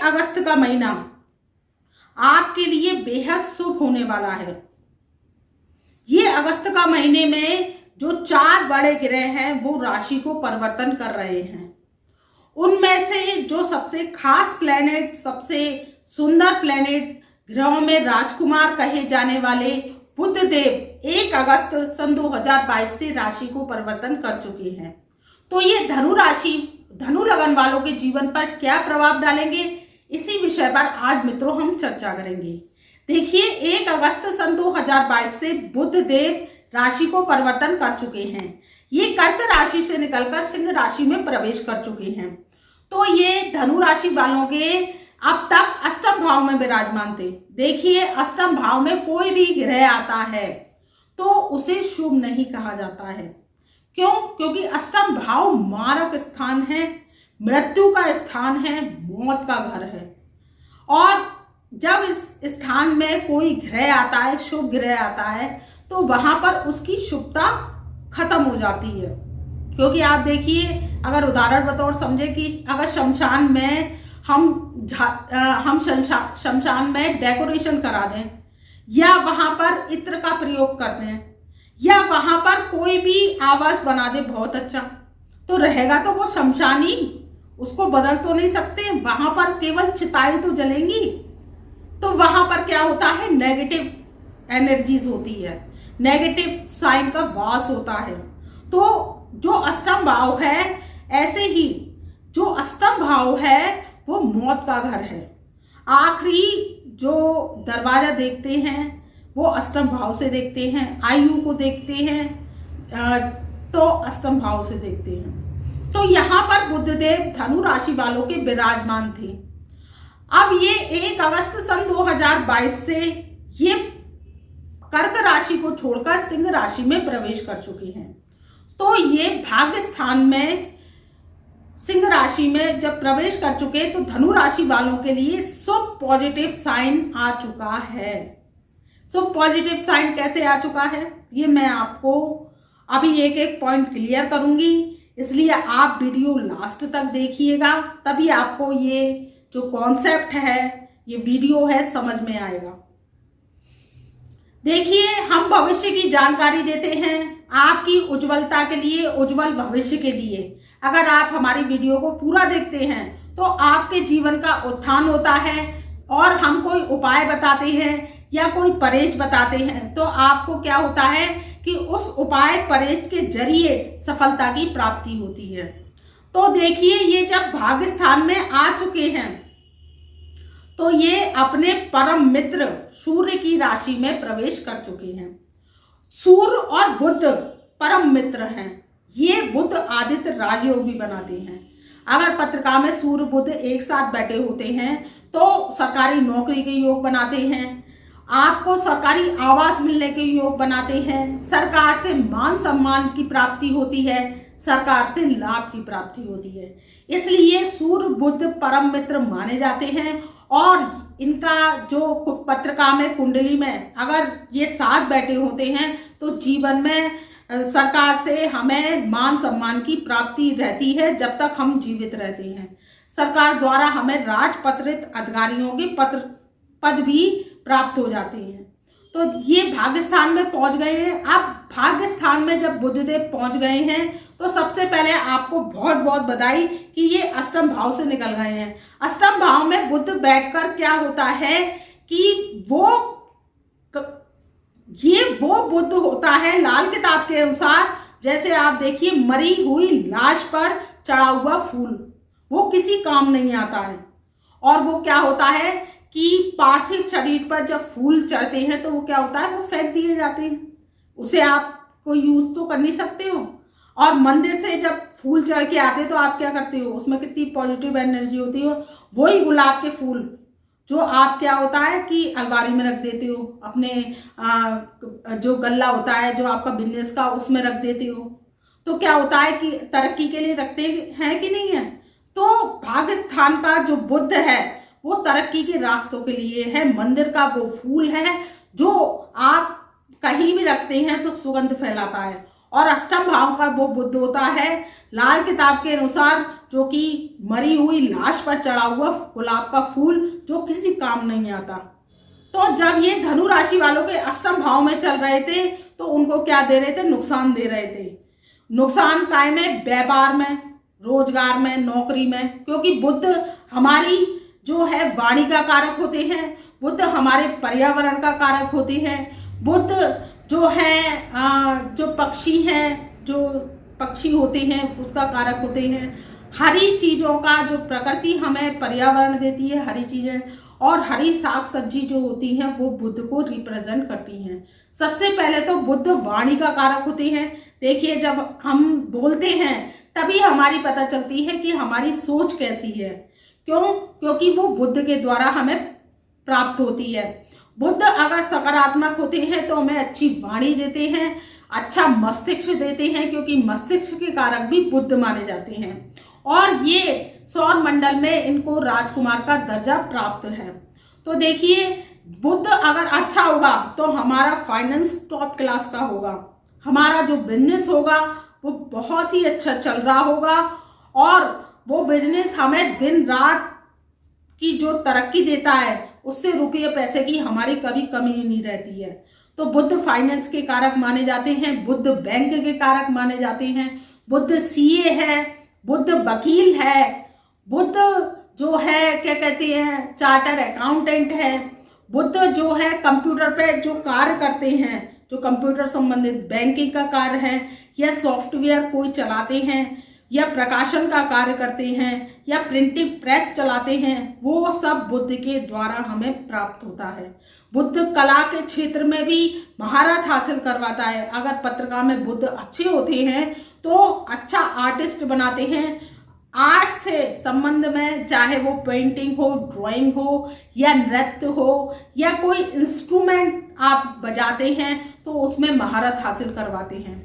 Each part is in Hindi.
अगस्त का महीना आपके लिए बेहद शुभ होने वाला है। ये अगस्त का महीने में जो 4 बड़े ग्रह हैं वो राशि को परिवर्तन कर रहे हैं। उनमें से जो सबसे खास प्लेनेट, सबसे सुंदर प्लेनेट, ग्रहों में राजकुमार कहे जाने वाले बुध देव 1 अगस्त सन 2022 से राशि को परिवर्तन कर चुके हैं। तो ये धनु राशि, धनु लगन वालों के जीवन पर क्या प्रभाव डालेंगे, इसी विषय पर आज मित्रों हम चर्चा करेंगे। देखिए, 1 अगस्त सन 2022 से बुध देव राशि को परिवर्तन कर चुके हैं। ये कर्क राशि से निकलकर सिंह राशि में प्रवेश कर चुके हैं। तो ये धनु राशि वालों के अब तक अष्टम भाव में विराजमान थे। देखिए, अष्टम भाव में कोई भी ग्रह आता है तो उसे शुभ नहीं कहा जाता है। क्यों? क्योंकि अष्टम भाव मारक स्थान है, मृत्यु का स्थान है, मौत का घर है। और जब इस स्थान में कोई ग्रह आता है, शुभ ग्रह आता है, तो वहां पर उसकी शुभता खत्म हो जाती है। क्योंकि आप देखिए, अगर उदाहरण बतौर समझे कि अगर शमशान में हम शमशान में डेकोरेशन करा दें, या वहां पर इत्र का प्रयोग कर दें, या वहां पर कोई भी आवास बना दे बहुत अच्छा, तो रहेगा तो वो शमशान ही, उसको बदल तो नहीं सकते। वहां पर केवल चिताएं तो जलेंगी। तो वहां पर क्या होता है, नेगेटिव एनर्जीज होती है, नेगेटिव साइन का वास होता है। तो जो अष्टम भाव है, ऐसे ही जो अष्टम भाव है वो मौत का घर है। आखिरी जो दरवाजा देखते हैं वो अष्टम भाव से देखते हैं, आयु को देखते हैं तो अष्टम भाव से देखते हैं। तो यहाँ पर बुधदेव धनु राशि वालों के विराजमान थे। अब ये 1 अगस्त सन 2022 से ये कर्क राशि को छोड़कर सिंह राशि में प्रवेश कर चुके हैं। तो ये भाग्य स्थान में सिंह राशि में जब प्रवेश कर चुके तो धनु राशि वालों के लिए शुभ पॉजिटिव साइन आ चुका है। शुभ पॉजिटिव साइन कैसे आ चुका है, ये मैं आपको अभी एक एक पॉइंट क्लियर करूंगी, इसलिए आप वीडियो लास्ट तक देखिएगा, तभी आपको ये जो कॉन्सेप्ट है, ये वीडियो है, समझ में आएगा। देखिए, हम भविष्य की जानकारी देते हैं आपकी उज्जवलता के लिए, उज्जवल भविष्य के लिए। अगर आप हमारी वीडियो को पूरा देखते हैं तो आपके जीवन का उत्थान होता है, और हम कोई उपाय बताते हैं या कोई परहेज बताते हैं तो आपको क्या होता है कि उस उपाय परहेज के जरिए सफलता की प्राप्ति होती है। तो देखिए, ये जब भाग्य स्थान में आ चुके हैं तो ये अपने परम मित्र सूर्य की राशि में प्रवेश कर चुके हैं। सूर्य और बुध परम मित्र हैं। ये बुध आदित्य राजयोग भी बनाते हैं। अगर पत्रिका में सूर्य बुध एक साथ बैठे होते हैं तो सरकारी नौकरी के योग बनाते हैं, आपको सरकारी आवास मिलने के योग बनाते हैं, सरकार से मान सम्मान की प्राप्ति होती है, सरकार से लाभ की प्राप्ति होती है। इसलिए सूर्य बुध परम मित्र माने जाते हैं। और इनका जो पत्रिका में, कुंडली में अगर ये साथ बैठे होते हैं तो जीवन में सरकार से हमें मान सम्मान की प्राप्ति रहती है जब तक हम जीवित रहते हैं। सरकार द्वारा हमें राजपत्रित अधिकारियों के पद भी प्राप्त हो जाते हैं। तो ये भाग्य स्थान में पहुंच गए हैं। अब भाग्य स्थान में जब बुधदेव पहुंच गए हैं तो सबसे पहले आपको बहुत बहुत बधाई कि ये अष्टम भाव से निकल गए हैं। अष्टम भाव में बुध बैठकर क्या होता है कि वो बुध होता है लाल किताब के अनुसार, जैसे आप देखिए मरी हुई लाश पर चढ़ा हुआ फूल, वो किसी काम नहीं आता है। और वो क्या होता है कि पार्थिव शरीर पर जब फूल चढ़ते हैं तो वो क्या होता है, वो फेंक दिए जाते हैं, उसे आप कोई यूज तो कर नहीं सकते हो। और मंदिर से जब फूल चढ़ के आते तो आप क्या करते हो, उसमें कितनी पॉजिटिव एनर्जी होती है। वही गुलाब के फूल जो आप क्या होता है कि अलमारी में रख देते हो, अपने जो गल्ला होता है जो आपका बिजनेस का, उसमें रख देते हो। तो क्या होता है कि तरक्की के लिए रखते हैं कि नहीं है। तो भाग्य स्थान का जो बुध है वो तरक्की के रास्तों के लिए है। मंदिर का वो फूल है जो आप कहीं भी रखते हैं तो सुगंध फैलाता है। और अष्टम भाव का वो बुध होता है लाल किताब के अनुसार जो कि मरी हुई लाश पर चढ़ा हुआ गुलाब का फूल जो किसी काम नहीं आता। तो जब ये धनु राशि वालों के अष्टम भाव में चल रहे थे तो उनको क्या दे रहे थे, नुकसान दे रहे थे। नुकसान काय में, व्यापार में, रोजगार में, नौकरी में, क्योंकि बुध हमारी जो है वाणी का कारक होते हैं, बुध हमारे पर्यावरण का कारक होते हैं, बुध जो है जो पक्षी हैं, जो पक्षी होते हैं उसका कारक होते हैं। हरी चीजों का जो प्रकृति हमें पर्यावरण देती है, हरी चीजें और हरी साग सब्जी जो होती हैं वो बुध को रिप्रेजेंट करती हैं। सबसे पहले तो बुध वाणी का कारक होते हैं। देखिए जब हम बोलते हैं तभी हमारी पता चलती है कि हमारी सोच कैसी है। क्यों? क्योंकि वो बुध के द्वारा हमें प्राप्त होती है। बुध अगर सकारात्मक होते हैं तो हमें अच्छी वाणी देते हैं, अच्छा मस्तिष्क देते हैं, क्योंकि मस्तिष्क के कारक भी बुध माने जाते हैं और ये सौर मंडल में इनको राजकुमार का दर्जा प्राप्त है। तो देखिए बुध अगर अच्छा होगा तो हमारा फाइनेंस टॉप क्लास का होगा, हमारा जो बिजनेस होगा वो बहुत ही अच्छा चल रहा होगा और वो बिजनेस हमें दिन रात की जो तरक्की देता है उससे रुपये पैसे की हमारी कभी कमी नहीं रहती है। तो बुध फाइनेंस के कारक माने जाते हैं, बुध बैंक के कारक माने जाते हैं, बुध सीए है, बुध वकील है, बुध जो है क्या कहते हैं चार्टर अकाउंटेंट है, बुध जो है कंप्यूटर पे जो कार्य करते हैं, जो कंप्यूटर संबंधित बैंकिंग का कार्य है या सॉफ्टवेयर कोई चलाते हैं या प्रकाशन का कार्य करते हैं या प्रिंटिंग प्रेस चलाते हैं, वो सब बुध के द्वारा हमें प्राप्त होता है। बुध कला के क्षेत्र में भी महारत हासिल करवाता है। अगर पत्रिका में बुध अच्छे होते हैं तो अच्छा आर्टिस्ट बनाते हैं। आर्ट से संबंध में चाहे वो पेंटिंग हो, ड्राइंग हो या नृत्य हो या कोई इंस्ट्रूमेंट आप बजाते हैं तो उसमें महारत हासिल करवाते हैं।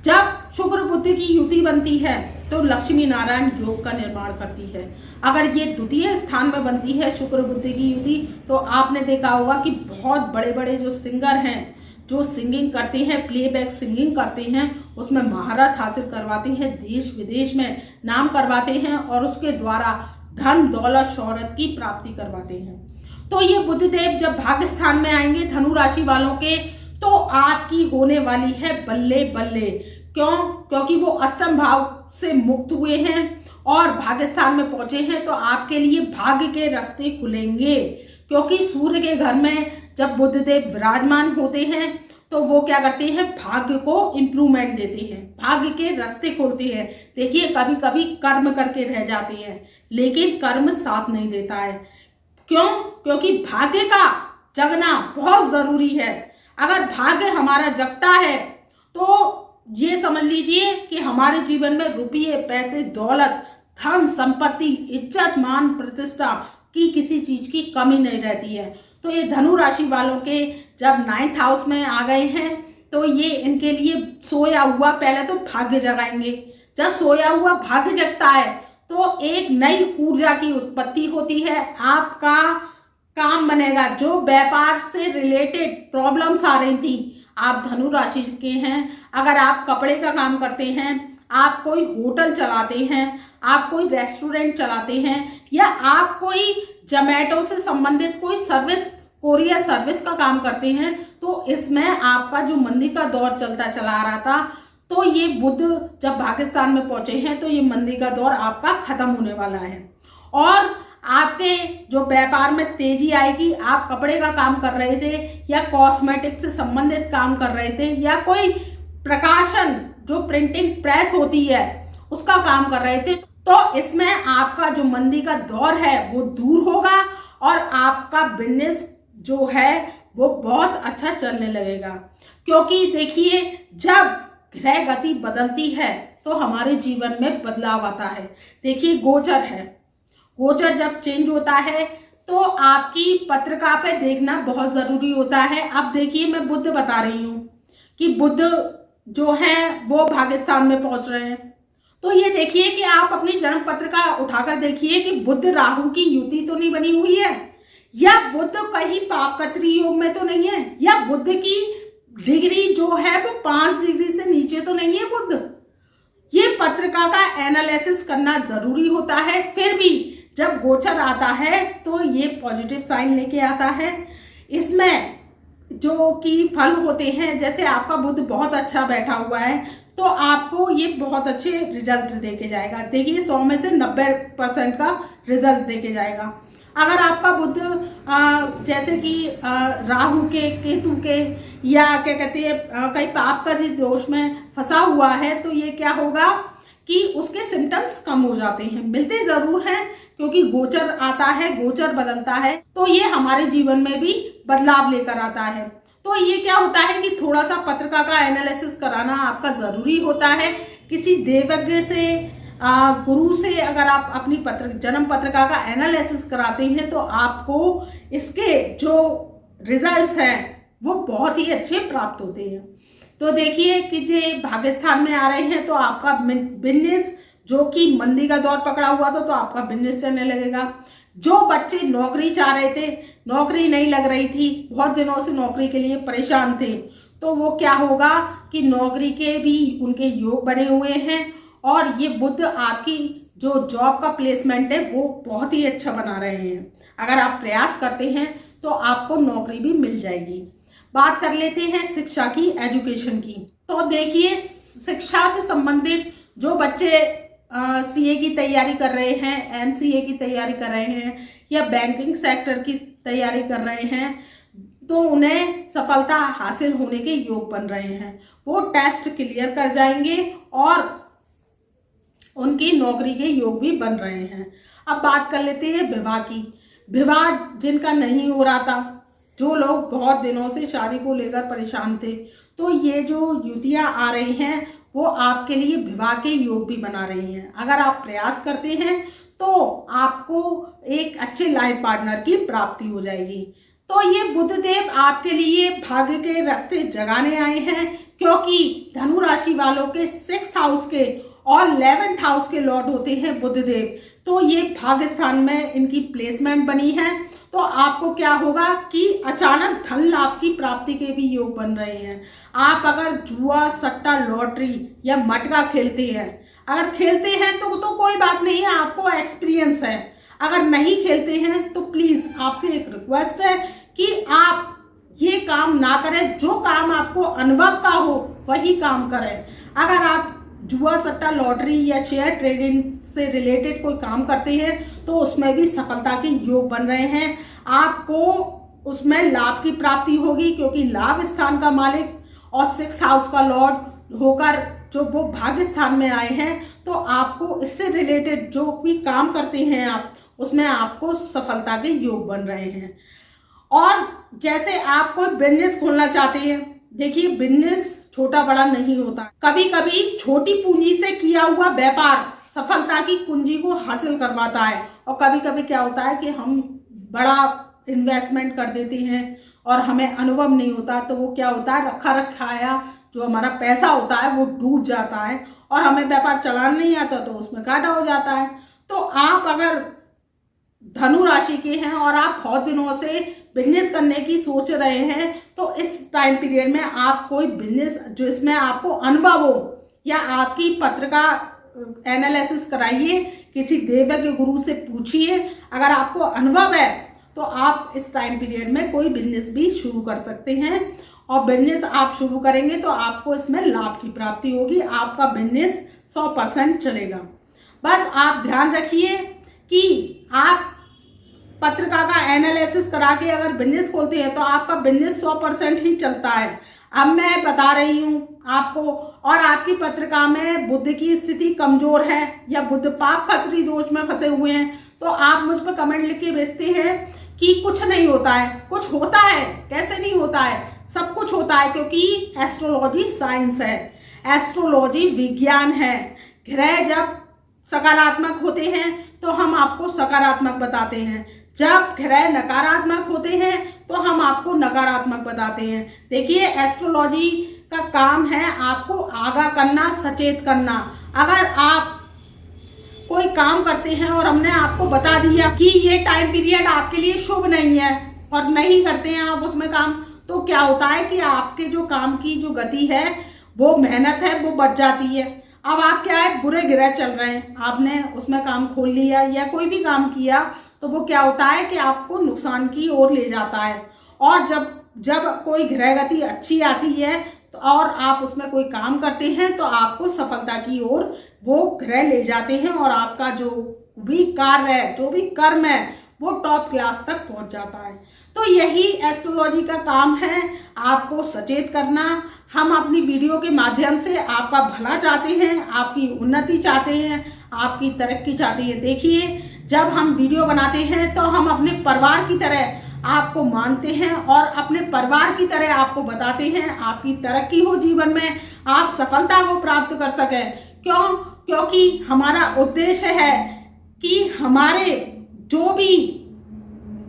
जब शुक्र बुध की युति बनती है तो लक्ष्मी नारायण योग का निर्माण करती है। अगर ये द्वितीय स्थान में बनती है शुक्र बुध की युति तो आपने देखा होगा कि बहुत बड़े बड़े जो सिंगर हैं जो सिंगिंग करते हैं, प्लेबैक सिंगिंग करते हैं, उसमें महारत हासिल करवाते हैं, देश विदेश में नाम करवाते हैं और उसके द्वारा धन दौलत शौहरत की प्राप्ति करवाते हैं। तो ये बुधदेव जब भाग्य स्थान में आएंगे धनु राशि वालों के तो आपकी होने वाली है बल्ले बल्ले। क्यों? क्योंकि वो अष्टम भाव से मुक्त हुए हैं और भाग्य स्थान में पहुंचे हैं तो आपके लिए भाग्य के रास्ते खुलेंगे। क्योंकि सूर्य के घर में जब बुधदेव विराजमान होते हैं तो वो क्या करते हैं, भाग्य को इंप्रूवमेंट देते हैं, भाग्य के रास्ते खोलते हैं। देखिए कभी कभी कर्म करके रह जाते हैं लेकिन कर्म साथ नहीं देता है। क्यों? क्योंकि भाग्य का जगना बहुत जरूरी है। अगर भाग्य हमारा जगता है तो ये समझ लीजिए कि हमारे जीवन में रुपये पैसे दौलत धन संपत्ति इज्जत मान प्रतिष्ठा की किसी चीज की कमी नहीं रहती है। तो ये धनु राशि वालों के जब 9th हाउस में आ गए हैं तो ये इनके लिए सोया हुआ पहले तो भाग्य जगाएंगे। जब सोया हुआ भाग्य जगता है तो एक नई ऊर्जा की उत्पत्ति होती है, आपका काम बनेगा। जो व्यापार से रिलेटेड प्रॉब्लम्स आ रही थी, आप धनु राशि के हैं, अगर आप कपड़े का काम करते हैं, आप कोई होटल चलाते हैं, आप कोई रेस्टोरेंट चलाते हैं या आप कोई जोमैटो से संबंधित कोई सर्विस कोरियर सर्विस का काम करते हैं तो इसमें आपका जो मंदी का दौर चलता चला आ रहा था तो ये बुध जब पाकिस्तान में पहुंचे हैं तो ये मंदी का दौर आपका खत्म होने वाला है और आपके जो व्यापार में तेजी आएगी। आप कपड़े का काम कर रहे थे या कॉस्मेटिक से संबंधित काम कर रहे थे या कोई प्रकाशन जो प्रिंटिंग प्रेस होती है उसका काम कर रहे थे तो इसमें आपका जो मंदी का दौर है वो दूर होगा और आपका बिजनेस जो है वो बहुत अच्छा चलने लगेगा। क्योंकि देखिए जब ग्रह गति बदलती है तो हमारे जीवन में बदलाव आता है। देखिए गोचर है, गोचर जब चेंज होता है तो आपकी पत्रिका पे देखना बहुत जरूरी होता है। अब देखिए मैं बुध बता रही हूँ कि बुध जो है वो भाग्यस्थान में पहुंच रहे हैं तो ये देखिए कि आप अपनी जन्म पत्रिका उठाकर देखिए कि बुध राहु की युति तो नहीं बनी हुई है या बुध कहीं पापकत्री योग में तो नहीं है या बुध की डिग्री जो है वो 5 डिग्री से नीचे तो नहीं है बुध। ये पत्रिका का एनालिसिस करना जरूरी होता है। फिर भी जब गोचर आता है तो ये पॉजिटिव साइन लेके आता है। इसमें जो कि फल होते हैं, जैसे आपका बुध बहुत अच्छा बैठा हुआ है तो आपको ये बहुत अच्छे रिजल्ट देके जाएगा। देखिए 100 में से 90% का रिजल्ट देके जाएगा। अगर आपका बुध जैसे कि राहु के, केतु के या क्या कहते हैं कहीं पाप का दोष में फंसा हुआ है तो ये क्या होगा कि उसके सिम्टम्स कम हो जाते हैं। मिलते जरूर हैं क्योंकि गोचर आता है, गोचर बदलता है तो ये हमारे जीवन में भी बदलाव लेकर आता है। तो ये क्या होता है कि थोड़ा सा पत्रिका का एनालिसिस कराना आपका जरूरी होता है। किसी देवज्ञ से, गुरु से अगर आप अपनी जन्म पत्रिका का एनालिसिस कराते हैं तो आपको इसके जो रिजल्ट्स हैं वो बहुत ही अच्छे प्राप्त होते हैं। तो देखिए कि जो भाग्यस्थान में आ रहे हैं तो आपका बिजनेस जो कि मंदी का दौर पकड़ा हुआ था तो आपका बिजनेस चलने लगेगा। जो बच्चे नौकरी चाह रहे थे, नौकरी नहीं लग रही थी, बहुत दिनों से नौकरी के लिए परेशान थे, तो वो क्या होगा कि नौकरी के भी उनके योग बने हुए हैं। और ये बुध आपकी जो जॉब का प्लेसमेंट है वो बहुत ही अच्छा बना रहे हैं। अगर आप प्रयास करते हैं तो आपको नौकरी भी मिल जाएगी। बात कर लेते हैं शिक्षा की, एजुकेशन की। तो देखिए शिक्षा से संबंधित जो बच्चे सीए की तैयारी कर रहे हैं, एमसीए की तैयारी कर रहे हैं या बैंकिंग सेक्टर की तैयारी कर रहे हैं तो उन्हें सफलता हासिल होने के योग बन रहे हैं। वो टेस्ट क्लियर कर जाएंगे और उनकी नौकरी के योग भी बन रहे हैं। अब बात कर लेते हैं विवाह की। विवाह जिनका नहीं हो रहा था, जो लोग बहुत दिनों से शादी को लेकर परेशान थे, तो ये जो युवतियां आ रही हैं वो आपके लिए विवाह के योग भी बना रही हैं। अगर आप प्रयास करते हैं तो आपको एक अच्छे लाइफ पार्टनर की प्राप्ति हो जाएगी। तो ये बुधदेव आपके लिए भाग्य के रास्ते जगाने आए हैं, क्योंकि धनु राशि वालों के 6th हाउस के और 11th हाउस के लॉर्ड होते हैं बुधदेव। तो ये भाग्य स्थान में इनकी प्लेसमेंट बनी है। तो आपको क्या होगा कि अचानक धन लाभ की प्राप्ति के भी योग बन रहे हैं। आप अगर जुआ, सट्टा, लॉटरी या मटका खेलते हैं, अगर खेलते हैं तो कोई बात नहीं है, आपको एक्सपीरियंस है। अगर नहीं खेलते हैं तो प्लीज आपसे एक रिक्वेस्ट है कि आप ये काम ना करें। जो काम आपको अनुभव का हो वही काम करें। अगर आप जुआ, सट्टा, लॉटरी या शेयर ट्रेडिंग से रिलेटेड कोई काम करते हैं तो उसमें भी सफलता के योग बन रहे हैं। आपको उसमें लाभ की प्राप्ति होगी, क्योंकि लाभ स्थान का मालिक और 6th हाउस का लॉर्ड होकर जो वो भाग्य स्थान में आए हैं, तो आपको इससे रिलेटेड जो भी काम करते हैं आप, उसमें आपको सफलता के योग बन रहे हैं। और जैसे आप कोई बिजनेस खोलना चाहते हैं, देखिए बिजनेस छोटा बड़ा नहीं होता। कभी कभी छोटी पूंजी से किया हुआ व्यापार सफलता की कुंजी को हासिल करवाता है, और कभी कभी क्या होता है कि हम बड़ा इन्वेस्टमेंट कर देते हैं और हमें अनुभव नहीं होता, तो वो क्या होता है, रखा रखाया जो हमारा पैसा होता है वो डूब जाता है और हमें व्यापार चलाना नहीं आता तो उसमें घाटा हो जाता है। तो आप अगर धनु राशि के हैं और आप बहुत दिनों से बिजनेस करने की सोच रहे हैं, तो इस टाइम पीरियड में आप कोई बिजनेस जो इसमें आपको अनुभव हो, या आपकी पत्रिका एनालिसिस कराइए, किसी देवज्ञ गुरु से पूछिए। अगर आपको अनुभव है तो आप इस टाइम पीरियड में कोई बिजनेस भी शुरू कर सकते हैं, और बिजनेस आप शुरू करेंगे तो आपको इसमें लाभ की प्राप्ति होगी। आपका बिजनेस 100% चलेगा। बस आप ध्यान रखिए कि आप पत्रिका का एनालिसिस करा के अगर बिजनेस खोलते हैं तो आपका बिजनेस 100% ही चलता है। अब मैं बता रही हूँ आपको, और आपकी पत्रिका में बुध की स्थिति कमजोर है या बुध पाप खत्री दोष में फंसे हुए हैं, तो आप मुझ पर कमेंट लिख के भेजते हैं कि कुछ नहीं होता है। कुछ होता है, कैसे नहीं होता है, सब कुछ होता है, क्योंकि एस्ट्रोलॉजी साइंस है, एस्ट्रोलॉजी विज्ञान है। ग्रह जब सकारात्मक होते हैं तो हम आपको सकारात्मक बताते हैं, जब ग्रह नकारात्मक होते हैं तो हम आपको नकारात्मक बताते हैं। देखिए एस्ट्रोलॉजी का काम है आपको आगाह करना, सचेत करना। अगर आप कोई काम करते हैं और हमने आपको बता दिया कि ये टाइम पीरियड आपके लिए शुभ नहीं है और नहीं करते हैं आप उसमें काम, तो क्या होता है कि आपके जो काम की जो गति है, वो मेहनत है, वो बच जाती है। अब आप क्या है, बुरे ग्रह चल रहे हैं, आपने उसमें काम खोल लिया या कोई भी काम किया, तो वो क्या होता है कि आपको नुकसान की ओर ले जाता है। और जब कोई ग्रह गति अच्छी आती है तो और आप उसमें कोई काम करते हैं तो आपको सफलता की ओर वो ग्रह ले जाते हैं और आपका जो भी कार्य है, जो भी कर्म है, वो टॉप क्लास तक पहुंच जाता है। तो यही एस्ट्रोलॉजी का काम है, आपको सचेत करना। हम अपनी वीडियो के माध्यम से आपका भला चाहते हैं, आपकी उन्नति चाहते हैं, आपकी तरक्की चाहते हैं। देखिए, जब हम वीडियो बनाते हैं तो हम अपने परिवार की तरह आपको मानते हैं और अपने परिवार की तरह आपको बताते हैं, आपकी तरक्की हो जीवन में, आप सफलता को प्राप्त कर सकें। क्योंकि हमारा उद्देश्य है कि हमारे जो भी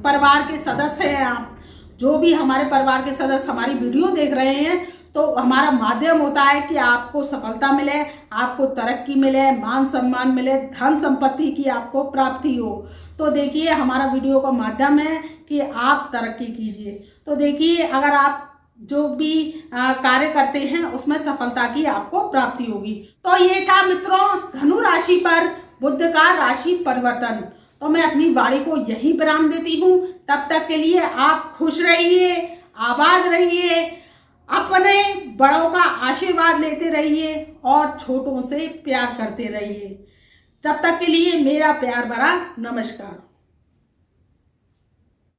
परिवार के सदस्य हैं, आप जो भी हमारे परिवार के सदस्य हमारी वीडियो देख रहे हैं, तो हमारा माध्यम होता है कि आपको सफलता मिले, आपको तरक्की मिले, मान सम्मान मिले, धन संपत्ति की आपको प्राप्ति हो। तो देखिए, हमारा वीडियो का माध्यम है कि आप तरक्की कीजिए। तो देखिए, अगर आप जो भी कार्य करते हैं उसमें सफलता की आपको प्राप्ति होगी। तो ये था मित्रों धनु राशि पर बुध का राशि परिवर्तन। तो मैं अपनी वाणी को यही विराम देती हूँ। तब तक के लिए आप खुश रहिए, आबाद रहिए, अपने बड़ों का आशीर्वाद लेते रहिए और छोटों से प्यार करते रहिए। तब तक के लिए मेरा प्यार भरा नमस्कार।